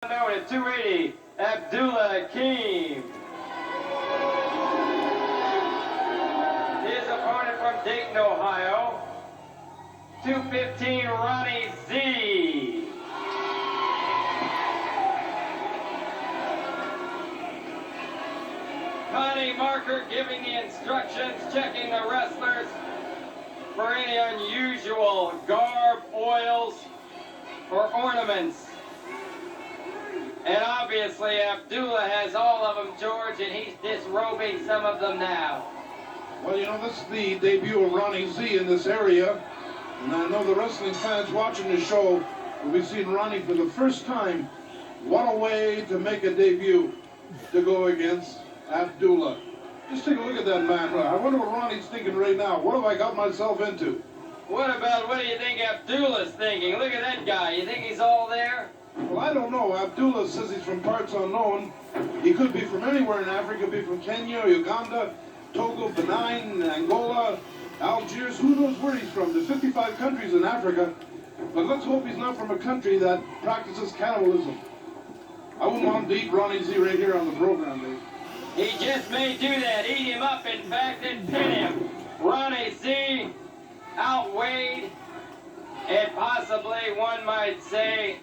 Known at 280, Abdullah Akeem. His opponent from Dayton, Ohio, 215, Ronnie Z. Connie Marker giving the instructions, checking the wrestlers for any unusual garb, oils, or ornaments. And obviously, Abdullah has all of them, George, and he's disrobing some of them now. Well, you know, this is the debut of Ronnie Z in this area. And I know the wrestling fans watching the show will be seeing Ronnie for the first time. What a way to make a debut to go against Abdullah. Just take a look at that man. I wonder what Ronnie's thinking right now. What have I got myself into? What do you think Abdullah's thinking? Look at that guy. You think he's all there? Well, I don't know. Abdullah says he's from parts unknown. He could be from anywhere in Africa. Could be from Kenya, Uganda, Togo, Benin, Angola, Algiers. Who knows where he's from? There's 55 countries in Africa. But let's hope he's not from a country that practices cannibalism. I wouldn't want him to eat Ronnie Z right here on the program, Dave. He just may do that. Eat him up, in fact, and pin him. Ronnie Z outweighed and possibly, one might say,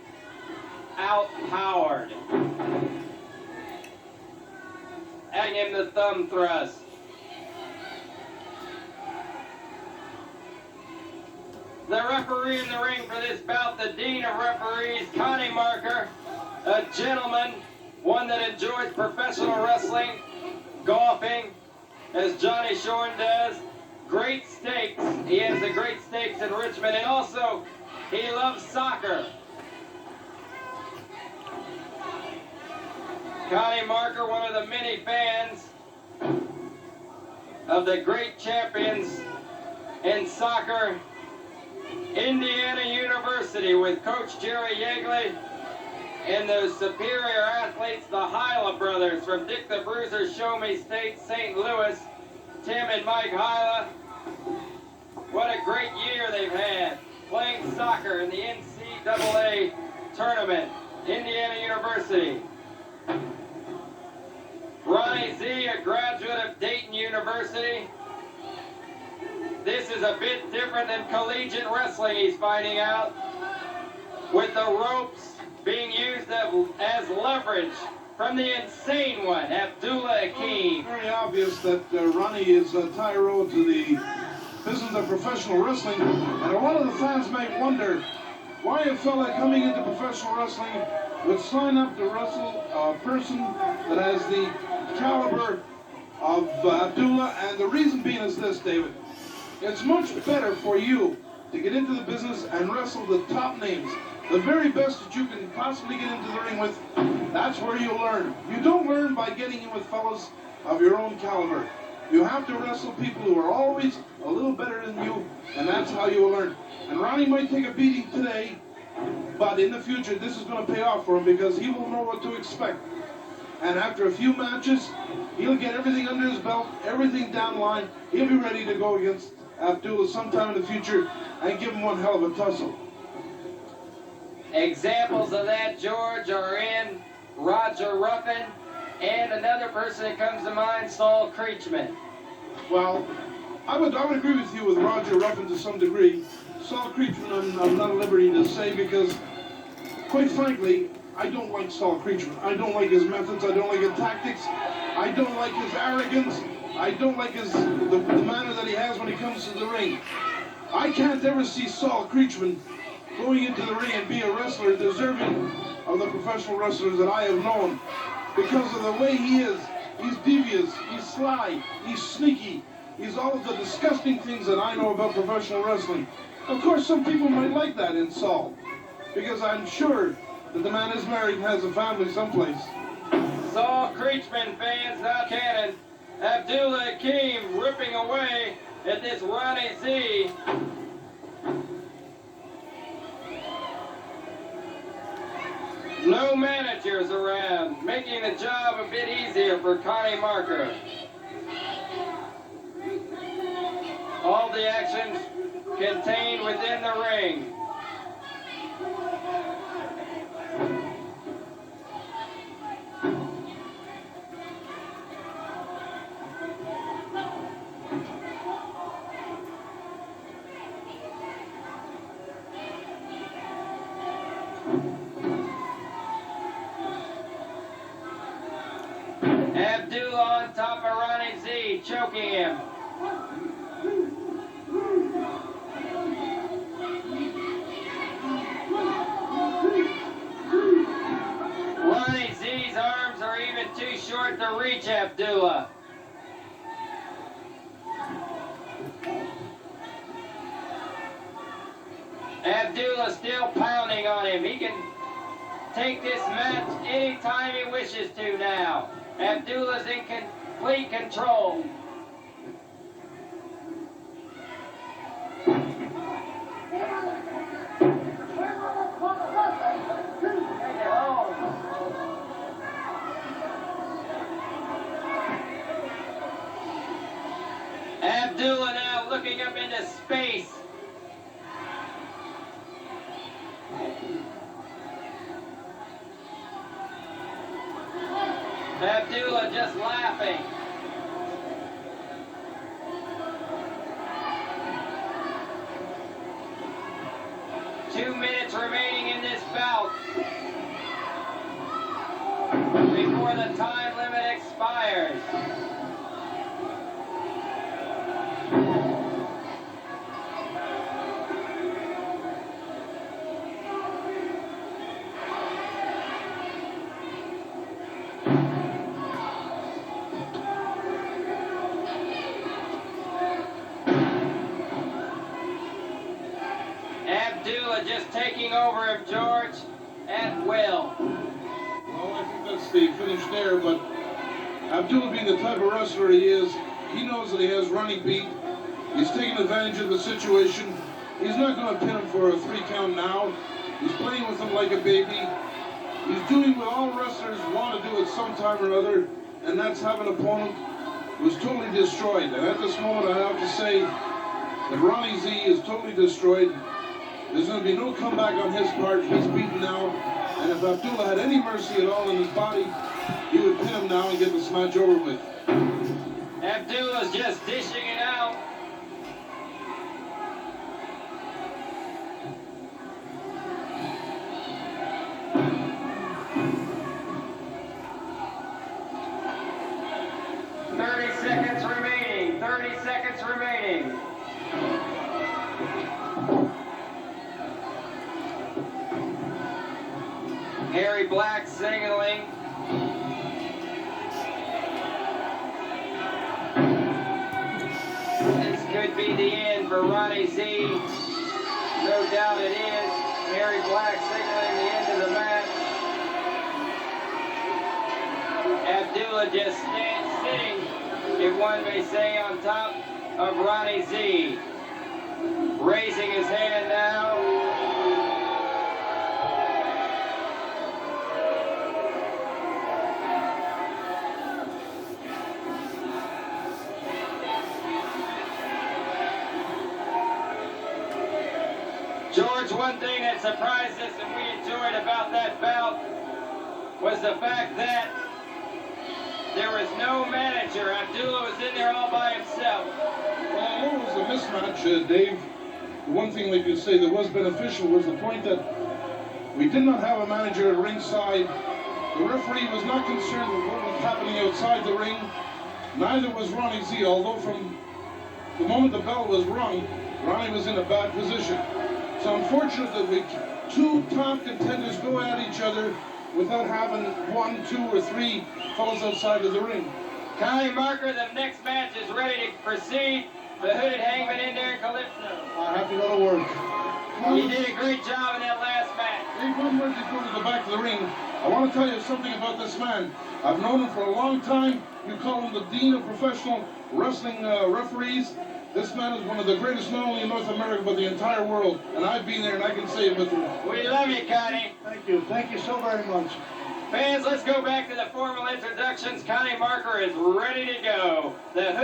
outpowered. Adding him the thumb thrust. The referee in the ring for this bout, the dean of referees, Connie Marker, a gentleman, one that enjoys professional wrestling, golfing, as Johnny Shorn does, great stakes. He has the great stakes in Richmond, and also he loves soccer. Connie Marker, one of the many fans of the great champions in soccer, Indiana University, with Coach Jerry Yeagley and the superior athletes, the Hyla brothers from Dick the Bruiser, Show Me State, St. Louis, Tim and Mike Hyla. What a great year they've had playing soccer in the NCAA tournament. Indiana University. Ronnie Z, a graduate of Dayton University. This is a bit different than collegiate wrestling, he's finding out, with the ropes being used as leverage from the insane one, Abdullah Akeem. Very obvious that Ronnie is a tie road to the business of professional wrestling, and a lot of the fans might wonder why a fella coming into professional wrestling would sign up to wrestle a person that has the caliber of Abdullah, and the reason being is this, David. It's much better for you to get into the business and wrestle the top names, the very best that you can possibly get into the ring with. That's where you learn. You don't learn by getting in with fellas of your own caliber. You have to wrestle people who are always a little better than you, and that's how you will learn. And Ronnie might take a beating today, but in the future, this is going to pay off for him because he will know what to expect. And after a few matches, he'll get everything under his belt, everything down the line. He'll be ready to go against Abdullah sometime in the future and give him one hell of a tussle. Examples of that, George, are in Roger Ruffin and another person that comes to mind, Saul Creechman. Well, I would agree with you with Roger Ruffin to some degree. Saul Creechman, I'm not at liberty to say because, quite frankly, I don't like Saul Creechman. I don't like his methods. I don't like his tactics. I don't like his arrogance. I don't like the manner that he has when he comes to the ring. I can't ever see Saul Creechman going into the ring and be a wrestler deserving of the professional wrestlers that I have known because of the way he is. He's devious, he's sly, he's sneaky, he's all of the disgusting things that I know about professional wrestling. Of course, some people might like that in Saul because I'm sure that the man is married and has a family someplace. Saul Creechman fans, not cannon. Abdullah Akeem ripping away at this Ronnie Z. No managers around, making the job a bit easier for Connie Marker. All the actions contained within the ring. choking him. Ronnie Z's arms are even too short to reach Abdullah. Abdullah still pounding on him. He can take this match anytime he wishes to now. Abdullah's in complete control. Abdullah now looking up into space. Abdullah just laughing. Two minutes remaining in this bout before the time limit expires. Abdullah just taking over him, George, at will. Well, I think that's the finish there, but Abdullah being the type of wrestler he is, he knows that he has Ronnie beat. He's taking advantage of the situation. He's not going to pin him for a 3 count now. He's playing with him like a baby. He's doing what all wrestlers want to do at some time or other, and that's have an opponent who's totally destroyed. And at this moment, I have to say that Ronnie Z is totally destroyed. There's going to be no comeback on his part. He's beaten now. And if Abdullah had any mercy at all in his body, he would pin him now and get this match over with. Abdullah's just dishing it out. Harry Black signaling. This could be the end for Ronnie Z. No doubt it is. Harry Black signaling the end of the match. Abdullah just sitting, if one may say, on top of Ronnie Z. Raising his hand now. George, one thing that surprised us and we enjoyed about that bout was the fact that there was no manager. Abdullah was in there all by himself. Well, I know it was a mismatch, Dave. The one thing we could say that was beneficial was the point that we did not have a manager at ringside. The referee was not concerned with what was happening outside the ring. Neither was Ronnie Z, although from the moment the bell was rung, Ronnie was in a bad position. It's unfortunate that we two top contenders go at each other without having 1, 2, or 3 fellas outside of the ring. Connie Marker, the next match is ready to proceed. The Hooded Hangman in there, Calypso. I have to go to work. You did a great job in that last match. Dave, one word before we go back to the ring. I want to tell you something about this man. I've known him for a long time. You call him the Dean of Professional Wrestling Referees. This man is one of the greatest, not only in North America, but the entire world. And I've been there, and I can say it with you. We love you, Connie. Thank you. Thank you so very much. Fans, let's go back to the formal introductions. Connie Marker is ready to go. The